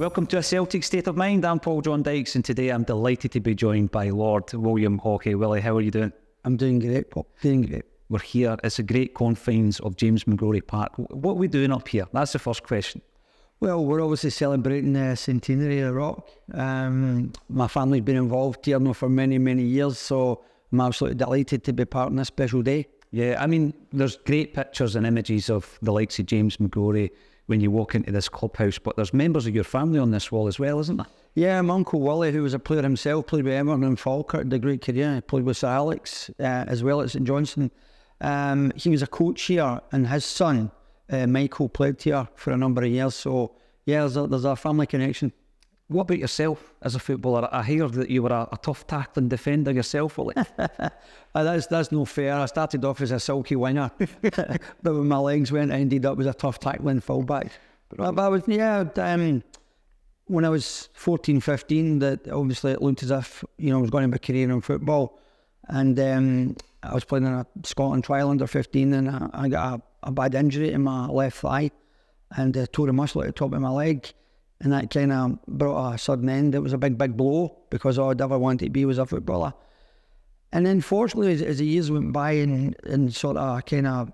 Welcome to A Celtic State of Mind. I'm Paul John Dykes, and today I'm delighted to be joined by Lord William HAUGHEY. Willie, how are you doing? I'm doing great, Paul. Doing great. We're here. It's the great confines of James McGrory Park. What are we doing up here? That's the first question. Well, we're obviously celebrating the Centenary of Roch. My family's been involved here now for many, many years, so I'm absolutely delighted to be part of this special day. Yeah, I mean, there's great pictures and images of the likes of James McGrory when you walk into this clubhouse, but there's members of your family on this wall as well, isn't there? Yeah, my uncle WILLIE, who was a player himself, played with Everton and Falkirk, had a great career. He played with Sir Alex as well at St Johnstone. He was a coach here, and his son, Michael, played here for a number of years. So, yeah, there's a family connection. What about yourself as a footballer? I heard that you were a tough tackling defender yourself, Willie. That's no fair. I started off as a sulky winger, but when my legs went, I ended up as a tough tackling fullback. But I was, when I was 14, 15, that obviously it looked as if, I was going to have a career in football. And I was playing in a Scotland trial under 15, and I got a bad injury in my left thigh and tore a muscle at the top of my leg. And that kind of brought a sudden end. It was a big, big blow because all I'd ever wanted to be was a footballer. And then fortunately, as the years went by and sort of kind of,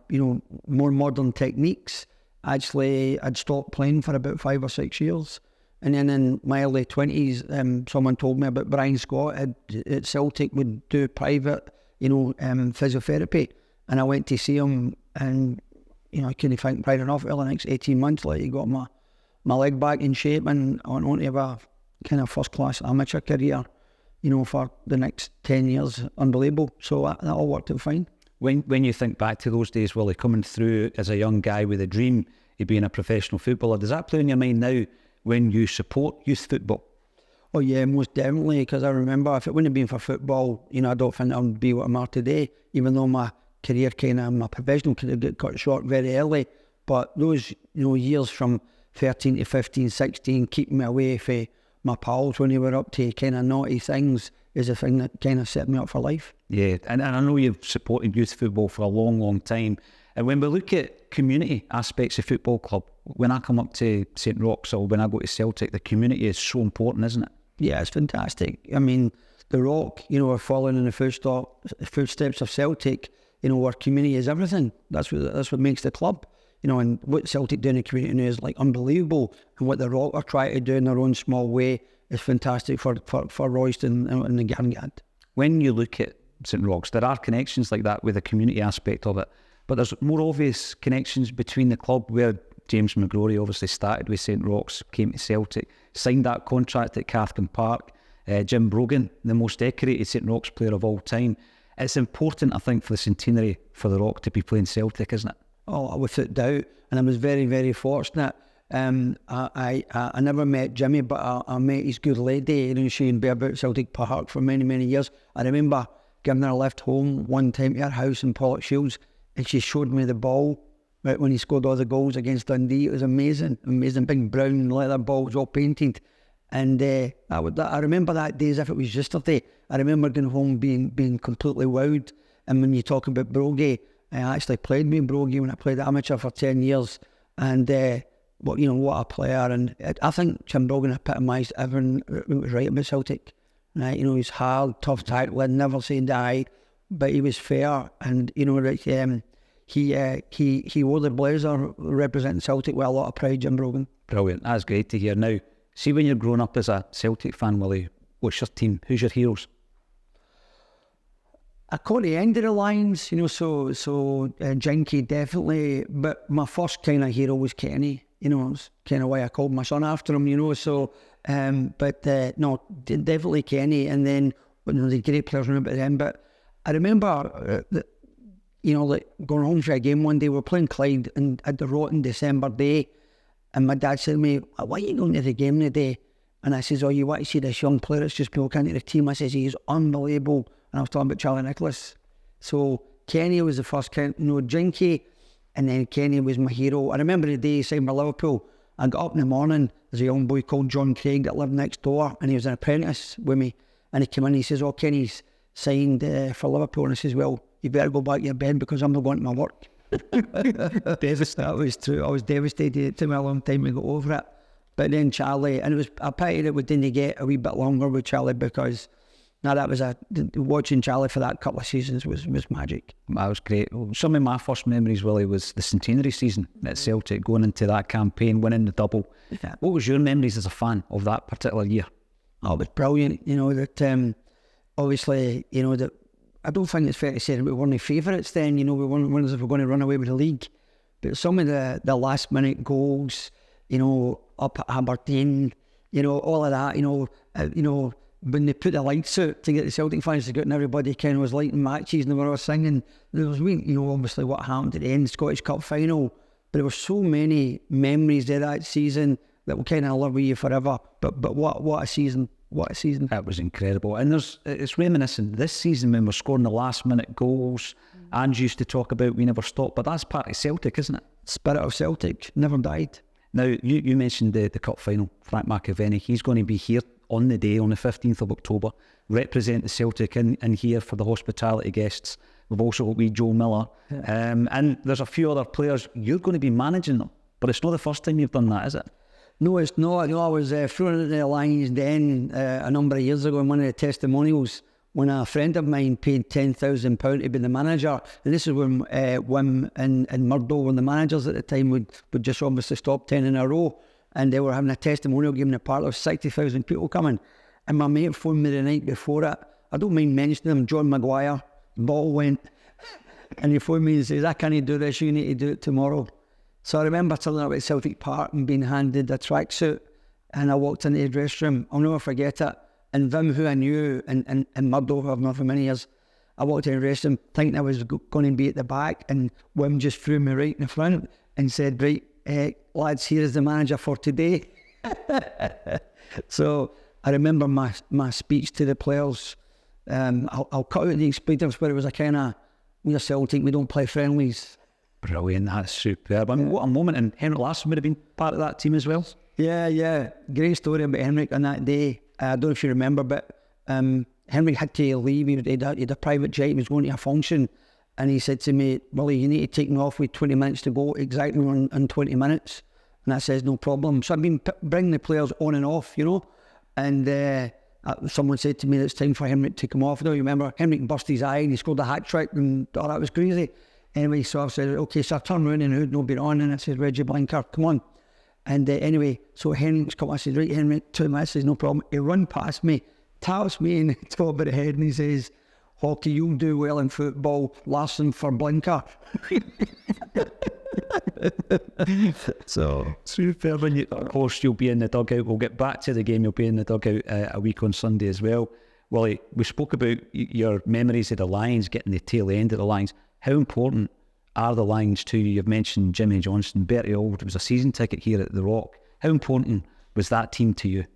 more modern techniques, actually I'd stopped playing for about 5 or 6 years. And then in my early 20s, someone told me about Brian Scott at Celtic would do private, physiotherapy. And I went to see him, and, I couldn't think right enough. Well, the next 18 months, he got my leg back in shape, and I went on to have a kind of first-class amateur career, for the next 10 years. Unbelievable. So that all worked out fine. When you think back to those days, Willie, coming through as a young guy with a dream of being a professional footballer, does that play in your mind now when you support youth football? Oh yeah, most definitely, because I remember if it wouldn't have been for football, I don't think I would be what I'm at today, even though my career my professional career got cut short very early. But those, years from 13 to 15, 16, keeping me away from my pals when they were up to kind of naughty things is a thing that kind of set me up for life. Yeah, and I know you've supported youth football for a long, long time. And when we look at community aspects of football club, when I come up to St Roch or when I go to Celtic, the community is so important, isn't it? Yeah, it's fantastic. I mean, the Roch, are following in the footsteps of Celtic, where community is everything. That's what makes the club. And what Celtic do in the community now is unbelievable. And what the Roch are trying to do in their own small way is fantastic for Royston and the Garngad. When you look at St Roch, there are connections like that with the community aspect of it. But there's more obvious connections between the club, where James McGrory obviously started with St Roch, came to Celtic, signed that contract at Cathkin Park. Jim Brogan, the most decorated St Roch player of all time. It's important, I think, for the centenary for the Roch to be playing Celtic, isn't it? Oh, without doubt. And I was very, very fortunate. I never met Jimmy, but I met his good lady. She'd be about Celtic Park for many, many years. I remember giving her a lift home one time to her house in Pollokshields, and she showed me the ball right when he scored all the goals against Dundee. It was amazing, amazing, big brown leather balls all painted. And I remember that day as if it was yesterday. I remember going home being completely wowed. And when you talk about Brogan, I actually played with Brogan when I played amateur for 10 years. And what a player. And I think Jim Brogan epitomised everything that was right about Celtic. Right? He's hard, tough tackling, never say die, but he was fair. And he wore the blazer representing Celtic with a lot of pride, Jim Brogan. Brilliant. That's great to hear. Now, see, when you're growing up as a Celtic fan, Willie, what's your team? Who's your heroes? I caught the end of the Lions, so Jinky definitely, but my first kind of hero was Kenny, it's kind of why I called my son after him, no, definitely Kenny. And then, the great players remember them, but I remember going home for a game one day, we were playing Clyde and at the rotten December day, and my dad said to me, "Why are you going to the game today?" And I says, "Oh, you want to see this young player that's just broke into the team?" I says, "He's unbelievable." And I was talking about Charlie Nicholas. So Kenny was the first, Jinky, and then Kenny was my hero. I remember the day he signed for Liverpool. I got up in the morning, there's a young boy called John Craig that lived next door, and he was an apprentice with me. And he came in, he says, "Oh, Kenny's signed for Liverpool." And I says, "Well, you better go back to your bed because I'm not going to my work." Devastated. That was true. I was devastated. It took me a long time to get over it. But then Charlie, and it was a pity that we didn't get a wee bit longer with Charlie, because that was watching Charlie for that couple of seasons was magic. That was great. Some of my first memories, Willie, was the Centenary season at Celtic, going into that campaign, winning the double. Yeah. What was your memories as a fan of that particular year? Oh, it was brilliant. That obviously, that I don't think it's fair to say that we weren't the favourites then. We weren't as if we were going to run away with the league. But some of the last minute goals, up at Aberdeen, all of that, when they put the lights out to get the Celtic fans to go, and everybody kind of was lighting matches and they were all singing. There was, obviously what happened at the end, Scottish Cup final. But there were so many memories of that season that will kind of live with you forever. But what a season! What a season! That was incredible. And it's reminiscent this season when we're scoring the last minute goals. And used to talk about we never stopped, but that's part of Celtic, isn't it? Spirit of Celtic never died. Now you mentioned the cup final, Frank McAvenny. He's going to be here on the day, on the 15th of October, represent the Celtic in here for the hospitality guests. We've also got wee Joe Miller. Yeah. And there's a few other players. You're going to be managing them, but it's not the first time you've done that, is it? No, it's not. I was thrown into the Lions Den a number of years ago in one of the testimonials when a friend of mine paid £10,000 to be the manager. And this is when Wim and Murdo were the managers at the time, would just obviously stop 10 in a row. And they were having a testimonial giving a part of 60,000 people coming. And my mate phoned me the night before it. I don't mind mentioning him, John Maguire. Ball went. And he phoned me and says, I can't do this, you need to do it tomorrow. So I remember turning up at Celtic Park and being handed a tracksuit. And I walked into the dressing room. I'll never forget it. And Vim, who I knew, and Murdo, who I've known for many years, I walked in the dressing room thinking I was going to be at the back. And Wim just threw me right in the front and said, right, lads, here is the manager for today. So I remember my speech to the players. I'll cut out the expletives, but it was a kind of, we're Celtic, we don't play friendlies. Brilliant, that's superb. I mean, what a moment. And Henrik Larsson would have been part of that team as well. Yeah. Great story about Henrik on that day. I don't know if you remember, but Henrik had to leave. He had a private jet. He was going to a function. And he said to me, Willie, you need to take me off with 20 minutes to go, exactly in 20 minutes. And I says, no problem. So I've been bringing the players on and off, And someone said to me, it's time for Henrik to come off. I don't remember. Henrik burst his eye and he scored a hat-trick and that was crazy. Anyway, so I said, okay, so I turned around and who'd not been on, and I said, Reggie Blinker, come on. And anyway, so Henrik's come. I said, right, Henrik, 2 minutes, says, no problem. He run past me, taps me in the top of the head, and he says, Hockey, you'll do well in football. Larsson for Blinker. So super. Of course, you'll be in the dugout. We'll get back to the game. You'll be in the dugout a week on Sunday as well. Willie, we spoke about your memories of the Lions, getting the tail end of the Lions. How important are the Lions to you? You've mentioned Jimmy Johnson, Bertie Auld. It was a season ticket here at the Roch. How important was that team to you?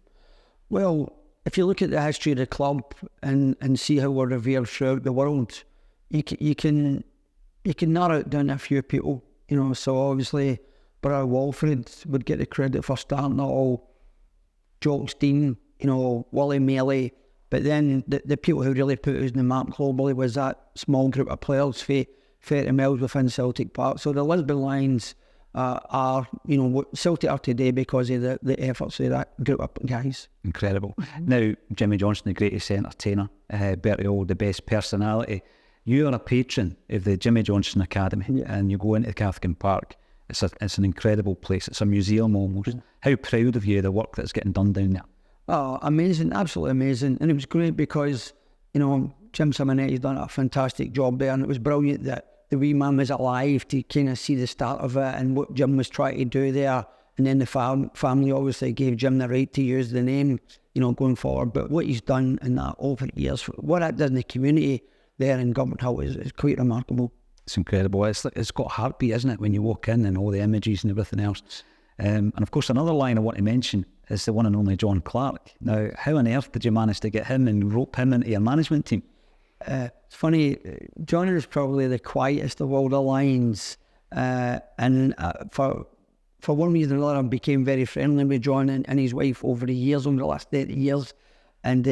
Well, if you look at the history of the club and see how we're revered throughout the world, you can narrow it down to a few people, So obviously, Brother Walfred would get the credit for starting it all. Jock Stein, Willie Mealy. But then the people who really put us in the map globally was that small group of players for 30 miles within Celtic Park. So the Lisbon Lions are, what Celtic are today because of the efforts of that group of guys. Incredible. Now, Jimmy Johnson, the greatest entertainer, Bertie Auld, the best personality. You are a patron of the Jimmy Johnson Academy, and you go into Cathkin Park. It's an incredible place. It's a museum almost. How proud of you of the work that's getting done down there? Oh, amazing, absolutely amazing. And it was great because, Jim Simonetti's done a fantastic job there, and it was brilliant that the wee man was alive to kind of see the start of it and what Jim was trying to do there. And then the family obviously gave Jim the right to use the name, going forward. But what he's done in that over the years, what that does in the community there in Government Hill is quite remarkable. It's incredible. It's got heartbeat, isn't it, when you walk in and all the images and everything else. And of course, another line I want to mention is the one and only John Clark. Now, how on earth did you manage to get him and rope him into your management team? It's funny, John is probably the quietest of all the Lions. And for one reason or another, I became very friendly with John and his wife over the years, over the last 30 years. And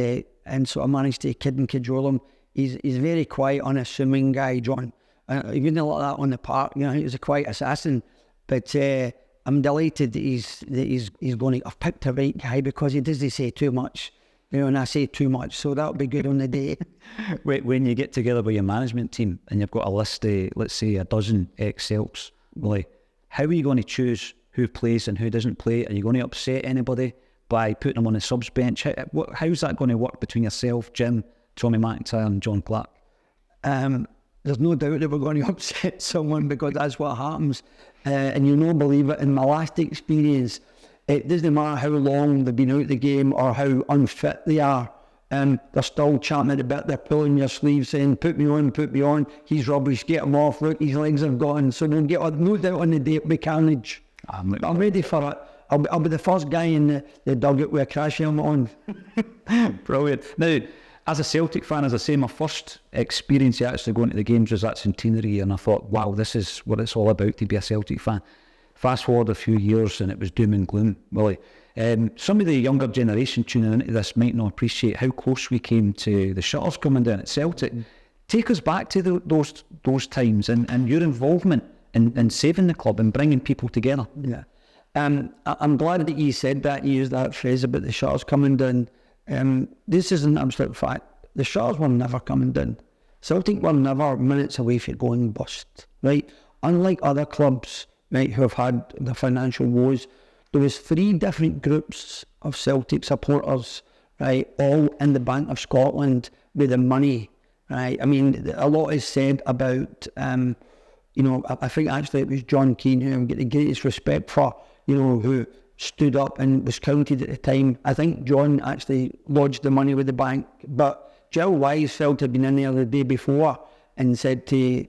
so I managed to kid and cajole him. He's a very quiet, unassuming guy, John. He wouldn't like that on the park, he was a quiet assassin. But I'm delighted that he's going to. I've picked the right guy because he doesn't say too much, and I say too much, so that'll be good on the day. When you get together with your management team and you've got a list of, let's say, a dozen ex-Celts, Willie, how are you going to choose who plays and who doesn't play? Are you going to upset anybody by putting them on the subs bench? How's that going to work between yourself, Jim, Tommy McIntyre and John Clark? There's no doubt that we're going to upset someone because that's what happens. And you know, believe it, in my last experience, it doesn't matter how long they've been out of the game or how unfit they are. They're still chatting at the bit, they're pulling your sleeve saying, put me on, he's rubbish, get him off, look, his legs have gone. So they'll get no doubt on the day it'll be carnage. I'm ready for it. I'll be the first guy in the dugout with a crash helmet on. Brilliant. Now, as a Celtic fan, as I say, my first experience actually going to the games was at Centenary, and I thought, wow, this is what it's all about to be a Celtic fan. Fast forward a few years and it was doom and gloom, Willie. Some of the younger generation tuning into this might not appreciate how close we came to the shutters coming down at Celtic. Take us back to those times and your involvement in saving the club and bringing people together. Yeah. I'm glad that you said that, you used that phrase about the shutters coming down. This is an absolute fact. The shutters were never coming down. Celtic were never minutes away from going bust, right? Unlike other clubs, right, who have had the financial woes, there was 3 different groups of Celtic supporters, right, all in the Bank of Scotland with the money, right? I mean, a lot is said about, I think actually it was John Keane who I get the greatest respect for, who stood up and was counted at the time. I think John actually lodged the money with the bank, but Jill Wise felt to have been in there the day before and said to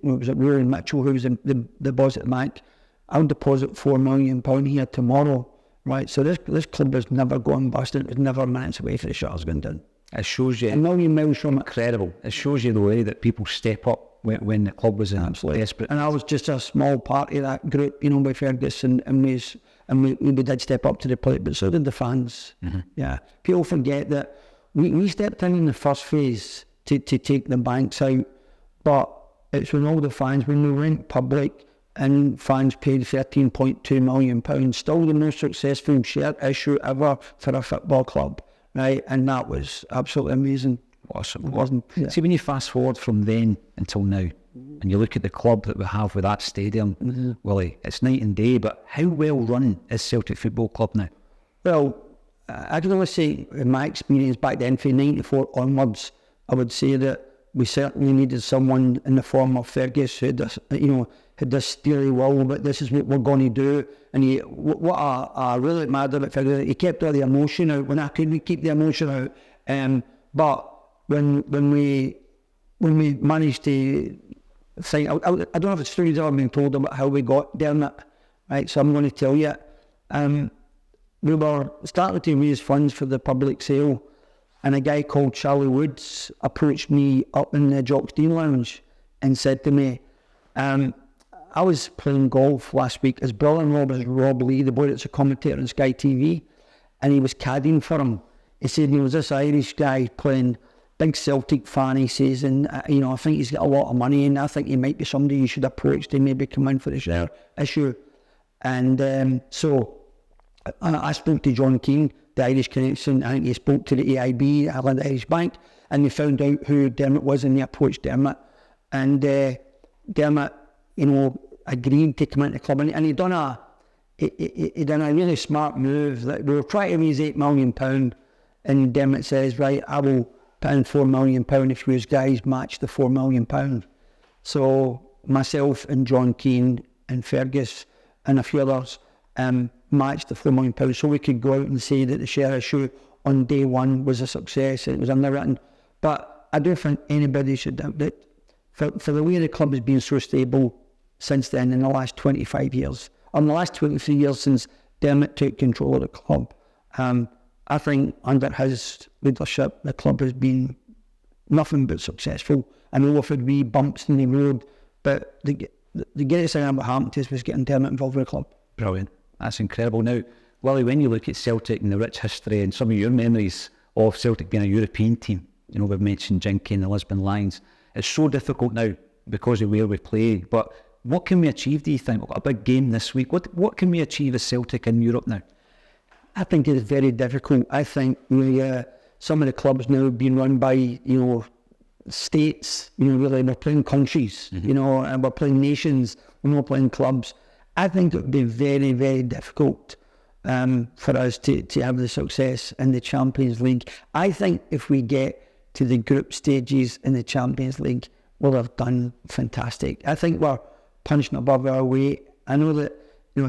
was it Rory Mitchell, who was the boss at the bank, I'll deposit £4 million here tomorrow, right? So this club has never gone bust, and it was never minutes away from the shutters going down. It shows you a million miles from it. Incredible. It shows you the way that people step up when the club was in absolutely desperate. And I was just a small part of that group, with Fergus, and we did step up to the plate, but so did the fans. Mm-hmm. Yeah, people forget that we stepped in the first phase to take the banks out, but it's when all the fans, when we went public and fans paid £13.2 million, still the most successful share issue ever for a football club, right? And that was absolutely amazing. Awesome. It wasn't. Yeah. See, when you fast forward from then until now, and you look at the club that we have with that stadium, Willie, it's night and day, but how well run is Celtic Football Club now? Well, I can only say, in my experience back then, from 94 onwards, I would say that we certainly needed someone in the form of Fergus who had this steely will, but this is what we're going to do. And what I really admired about Fergus, he kept all the emotion out when I couldn't keep the emotion out. But when we managed to sign, I don't have the stories that I've been told about how we got Dermot, right? So I'm going to tell you. We were starting to raise funds for the public sale, and a guy called Charlie Woods approached me up in the Jock's Dean Lounge and said to me, I was playing golf last week. His brother-in-law was Rob Lee, the boy that's a commentator on Sky TV, and he was caddying for him. He said he was this Irish guy playing, big Celtic fan, he says, and I think he's got a lot of money, and I think he might be somebody you should approach to maybe come in for the share issue. And so I spoke to John Keane, the Irish connection. I think he spoke to the AIB, Ireland Irish Bank, and they found out who Dermot was, and they approached Dermot. And Dermot, agreed to come into the club, and he done a really smart move. That we were trying to raise £8 million, and Dermot says, right, I will put in £4 million if you guys match the £4 million. So myself and John Keane and Fergus and a few others matched the £4 million, so we could go out and say that the share issue on day one was a success and it was underwritten. But I don't think anybody should doubt that for the way the club has been so stable since then, in the last 25 years, or in the last 23 years since Dermot took control of the club, I think under his leadership the club has been nothing but successful. I know we've had wee bumps in the road, but the greatest thing that happened to us was getting Dermot involved with the club. Brilliant. That's incredible. Now, Willie, when you look at Celtic and the rich history and some of your memories of Celtic being a European team, we've mentioned Jinky and the Lisbon Lions, it's so difficult now because of where we play, but what can we achieve, do you think? We've got a big game this week. What can we achieve as Celtic in Europe now? I think it's very difficult. I think some of the clubs now have been run by, states, really we're playing countries, and we're playing nations, we're not playing clubs. I think it would be very, very difficult for us to have the success in the Champions League. I think if we get to the group stages in the Champions League, we'll have done fantastic. I think we're punching above our weight. I know that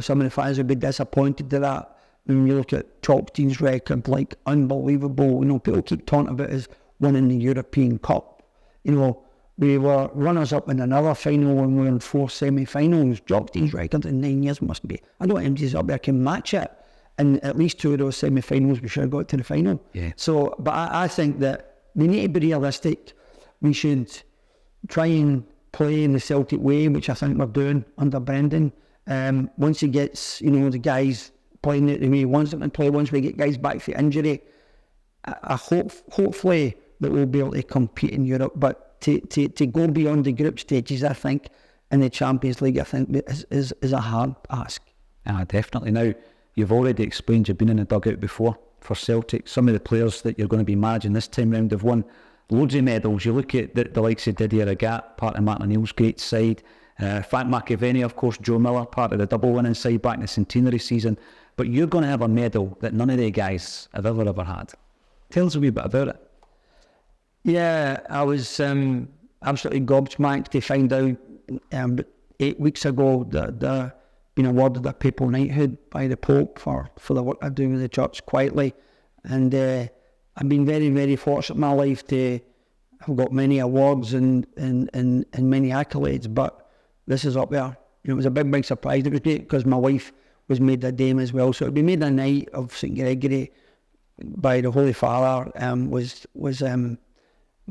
some of the fans would be disappointed to that. When you look at Chalkdean's record, like unbelievable. People keep talking about us winning the European Cup. We were runners-up in another final when we were in 4 semi-finals. Chalkdean's record in 9 years must be. I don't think anybody up there can match it. And at least 2 of those semi-finals, we should have got to the final. Yeah. So, but I think that we need to be realistic. We should try and play in the Celtic way, which I think we're doing under Brendan. Once he gets, the guys playing the way he wants them to play, once we get guys back from injury, I hopefully that we'll be able to compete in Europe. But to go beyond the group stages, I think, in the Champions League, I think is a hard ask. Definitely. Now, you've already explained you've been in the dugout before for Celtic. Some of the players that you're going to be managing this time round have won loads of medals. You look at the likes of Didier Agat, part of Martin O'Neill's great side. Frank McAvenny, of course, Joe Miller, part of the double winning side back in the Centenary season. But you're going to have a medal that none of the guys have ever had. Tell us a wee bit about it. Yeah, I was absolutely gobsmacked to find out 8 weeks ago that they've been awarded a papal knighthood by the Pope for the work I do with the church quietly. And I've been very, very fortunate in my life to have got many awards and many accolades, but this is up there. It was a big surprise. It was great because my wife was made a dame as well. So to be made a knight of St Gregory by the Holy Father was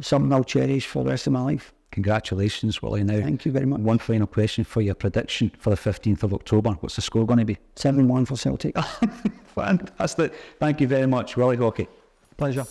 something I'll cherish for the rest of my life. Congratulations, Willie. Now, thank you very much. One final question for your prediction for the 15th of October. What's the score going to be? 7-1 for Celtic. Fantastic. Thank you very much, Willie Hockey. Pleasure.